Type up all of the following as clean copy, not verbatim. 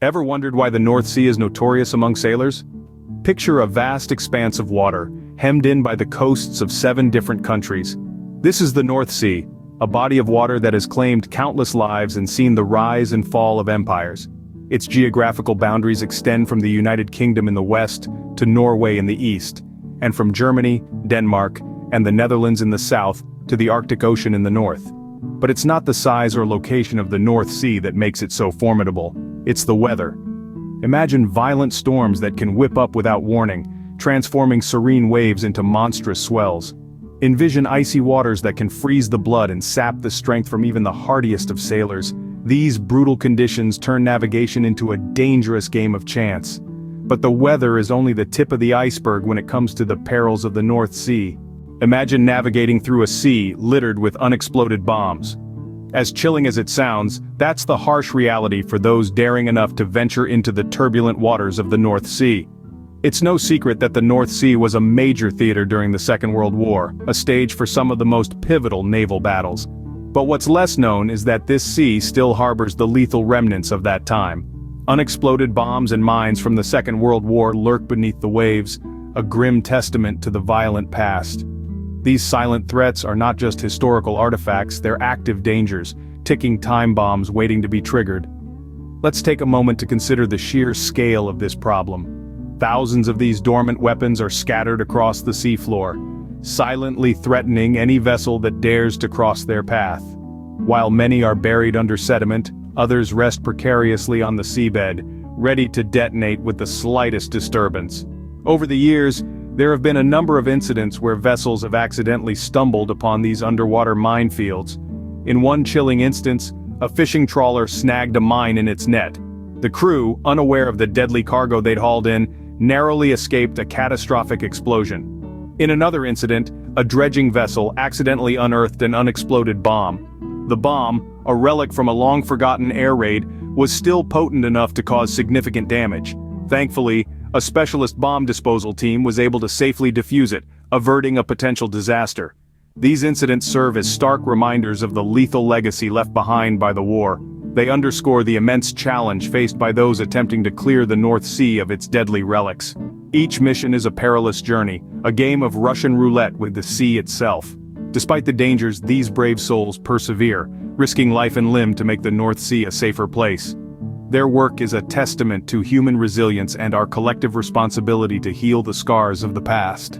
Ever wondered why the North Sea is notorious among sailors? Picture a vast expanse of water, hemmed in by the coasts of 7 different countries. This is the North Sea, a body of water that has claimed countless lives and seen the rise and fall of empires. Its geographical boundaries extend from the United Kingdom in the west to Norway in the east, and from Germany, Denmark, and the Netherlands in the south to the Arctic Ocean in the north. But it's not the size or location of the North Sea that makes it so formidable, it's the weather. Imagine violent storms that can whip up without warning, transforming serene waves into monstrous swells. Envision icy waters that can freeze the blood and sap the strength from even the hardiest of sailors. These brutal conditions turn navigation into a dangerous game of chance. But the weather is only the tip of the iceberg when it comes to the perils of the North Sea. Imagine navigating through a sea littered with unexploded bombs. As chilling as it sounds, that's the harsh reality for those daring enough to venture into the turbulent waters of the North Sea. It's no secret that the North Sea was a major theater during the Second World War, a stage for some of the most pivotal naval battles. But what's less known is that this sea still harbors the lethal remnants of that time. Unexploded bombs and mines from the Second World War lurk beneath the waves, a grim testament to the violent past. These silent threats are not just historical artifacts, they're active dangers, ticking time bombs waiting to be triggered. Let's take a moment to consider the sheer scale of this problem. Thousands of these dormant weapons are scattered across the seafloor, silently threatening any vessel that dares to cross their path. While many are buried under sediment, others rest precariously on the seabed, ready to detonate with the slightest disturbance. Over the years, there have been a number of incidents where vessels have accidentally stumbled upon these underwater minefields. In one chilling instance, a fishing trawler snagged a mine in its net. The crew, unaware of the deadly cargo they'd hauled in, narrowly escaped a catastrophic explosion. In another incident, a dredging vessel accidentally unearthed an unexploded bomb. The bomb, a relic from a long-forgotten air raid, was still potent enough to cause significant damage. Thankfully, a specialist bomb disposal team was able to safely defuse it, averting a potential disaster. These incidents serve as stark reminders of the lethal legacy left behind by the war. They underscore the immense challenge faced by those attempting to clear the North Sea of its deadly relics. Each mission is a perilous journey, a game of Russian roulette with the sea itself. Despite the dangers, these brave souls persevere, risking life and limb to make the North Sea a safer place. Their work is a testament to human resilience and our collective responsibility to heal the scars of the past.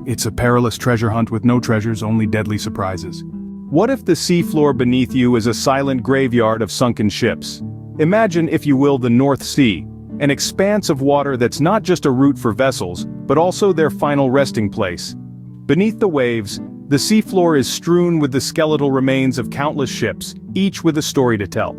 It's a perilous treasure hunt with no treasures, only deadly surprises. What if the seafloor beneath you is a silent graveyard of sunken ships? Imagine, if you will, the North Sea, an expanse of water that's not just a route for vessels, but also their final resting place. Beneath the waves, the seafloor is strewn with the skeletal remains of countless ships, each with a story to tell.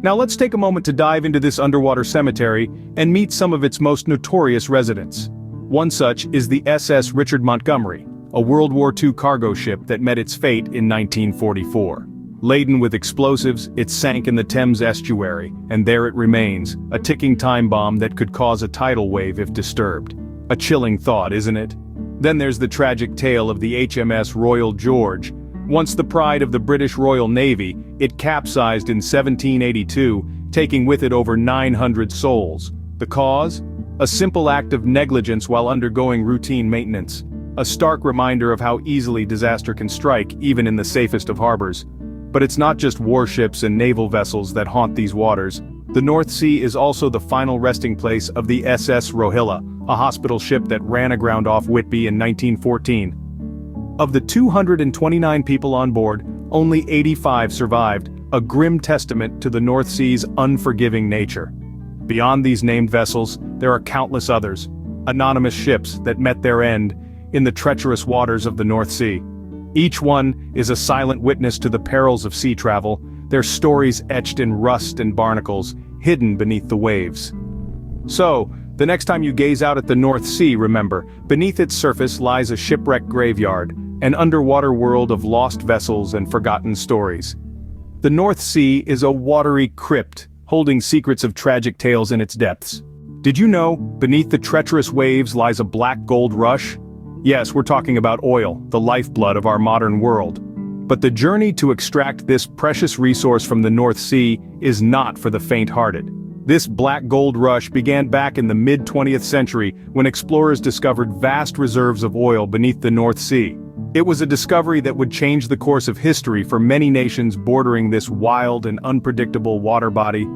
Now let's take a moment to dive into this underwater cemetery and meet some of its most notorious residents. One such is the SS Richard Montgomery, a World War II cargo ship that met its fate in 1944. Laden with explosives, it sank in the Thames estuary, and there it remains, a ticking time bomb that could cause a tidal wave if disturbed. A chilling thought, isn't it? Then there's the tragic tale of the HMS Royal George. Once the pride of the British Royal Navy, it capsized in 1782, taking with it over 900 souls. The cause? A simple act of negligence while undergoing routine maintenance. A stark reminder of how easily disaster can strike, even in the safest of harbors. But it's not just warships and naval vessels that haunt these waters. The North Sea is also the final resting place of the SS Rohilla, a hospital ship that ran aground off Whitby in 1914. Of the 229 people on board, only 85 survived, a grim testament to the North Sea's unforgiving nature. Beyond these named vessels, there are countless others, anonymous ships that met their end in the treacherous waters of the North Sea. Each one is a silent witness to the perils of sea travel, their stories etched in rust and barnacles, hidden beneath the waves. So, the next time you gaze out at the North Sea, remember, beneath its surface lies a shipwrecked graveyard, an underwater world of lost vessels and forgotten stories. The North Sea is a watery crypt, holding secrets of tragic tales in its depths. Did you know, beneath the treacherous waves lies a black gold rush? Yes, we're talking about oil, the lifeblood of our modern world. But the journey to extract this precious resource from the North Sea is not for the faint-hearted. This black gold rush began back in the mid-20th century when explorers discovered vast reserves of oil beneath the North Sea. It was a discovery that would change the course of history for many nations bordering this wild and unpredictable water body.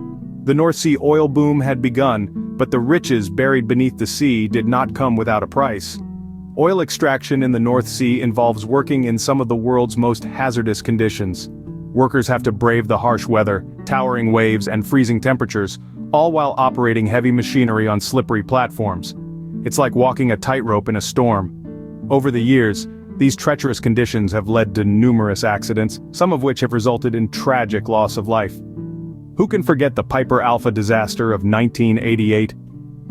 The North Sea oil boom had begun, but the riches buried beneath the sea did not come without a price. Oil extraction in the North Sea involves working in some of the world's most hazardous conditions. Workers have to brave the harsh weather, towering waves, and freezing temperatures, all while operating heavy machinery on slippery platforms. It's like walking a tightrope in a storm. Over the years, these treacherous conditions have led to numerous accidents, some of which have resulted in tragic loss of life. Who can forget the Piper Alpha disaster of 1988?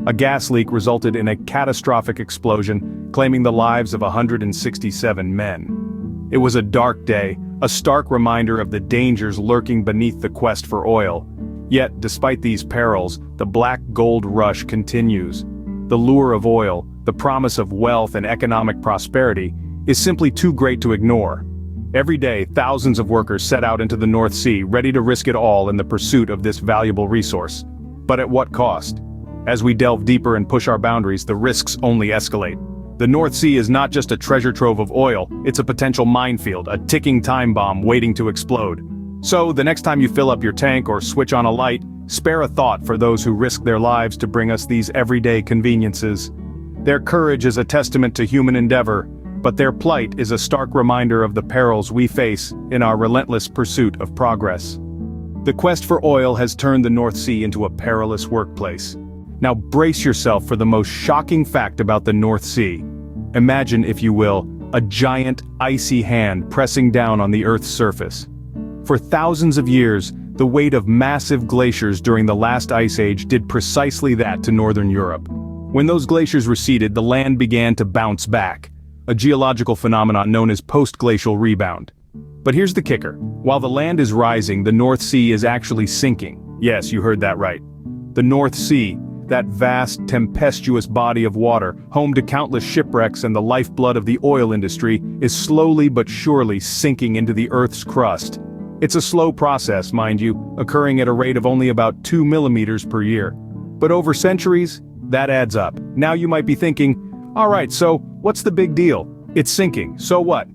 A gas leak resulted in a catastrophic explosion, claiming the lives of 167 men. It was a dark day, a stark reminder of the dangers lurking beneath the quest for oil. Yet, despite these perils, the black gold rush continues. The lure of oil, the promise of wealth and economic prosperity, is simply too great to ignore. Every day, thousands of workers set out into the North Sea, ready to risk it all in the pursuit of this valuable resource. But at what cost? As we delve deeper and push our boundaries, the risks only escalate. The North Sea is not just a treasure trove of oil, it's a potential minefield, a ticking time bomb waiting to explode. So, the next time you fill up your tank or switch on a light, spare a thought for those who risk their lives to bring us these everyday conveniences. Their courage is a testament to human endeavor, but their plight is a stark reminder of the perils we face in our relentless pursuit of progress. The quest for oil has turned the North Sea into a perilous workplace. Now brace yourself for the most shocking fact about the North Sea. Imagine, if you will, a giant, icy hand pressing down on the Earth's surface. For thousands of years, the weight of massive glaciers during the last ice age did precisely that to northern Europe. When those glaciers receded, the land began to bounce back, a geological phenomenon known as post-glacial rebound. But here's the kicker. While the land is rising, the North Sea is actually sinking. Yes, you heard that right. The North Sea, that vast, tempestuous body of water, home to countless shipwrecks and the lifeblood of the oil industry, is slowly but surely sinking into the Earth's crust. It's a slow process, mind you, occurring at a rate of only about 2 millimeters per year. But over centuries, that adds up. Now you might be thinking, alright, so what's the big deal? It's sinking, so what?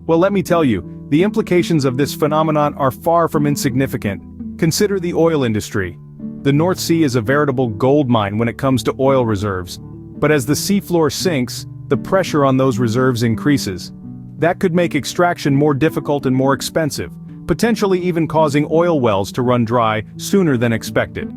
Well, let me tell you, the implications of this phenomenon are far from insignificant. Consider the oil industry. The North Sea is a veritable gold mine when it comes to oil reserves. But as the seafloor sinks, the pressure on those reserves increases. That could make extraction more difficult and more expensive, potentially even causing oil wells to run dry sooner than expected.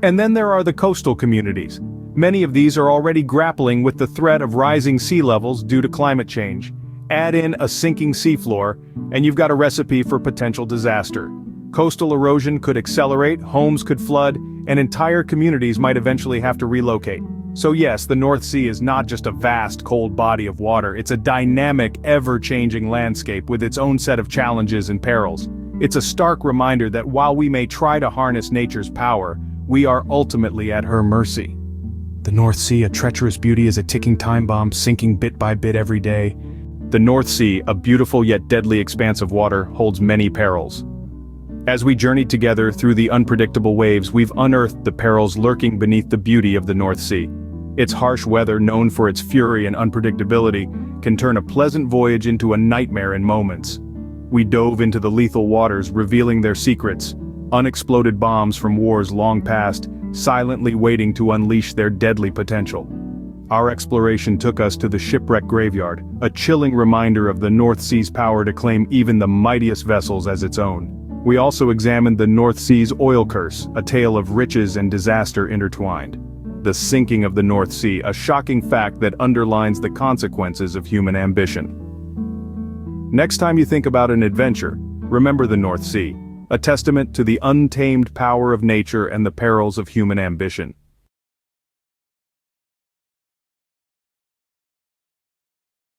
And then there are the coastal communities. Many of these are already grappling with the threat of rising sea levels due to climate change. Add in a sinking seafloor, and you've got a recipe for potential disaster. Coastal erosion could accelerate, homes could flood, and entire communities might eventually have to relocate. So yes, the North Sea is not just a vast, cold body of water, it's a dynamic, ever-changing landscape with its own set of challenges and perils. It's a stark reminder that while we may try to harness nature's power, we are ultimately at her mercy. The North Sea, a treacherous beauty, is a ticking time bomb, sinking bit by bit every day. The North Sea, a beautiful yet deadly expanse of water, holds many perils. As we journeyed together through the unpredictable waves, we've unearthed the perils lurking beneath the beauty of the North Sea. Its harsh weather, known for its fury and unpredictability, can turn a pleasant voyage into a nightmare in moments. We dove into the lethal waters, revealing their secrets, unexploded bombs from wars long past, silently waiting to unleash their deadly potential. Our exploration took us to the shipwreck graveyard, a chilling reminder of the North Sea's power to claim even the mightiest vessels as its own. We also examined the North Sea's oil curse, a tale of riches and disaster intertwined. The sinking of the North Sea, a shocking fact that underlines the consequences of human ambition. Next time you think about an adventure, remember the North Sea, a testament to the untamed power of nature and the perils of human ambition.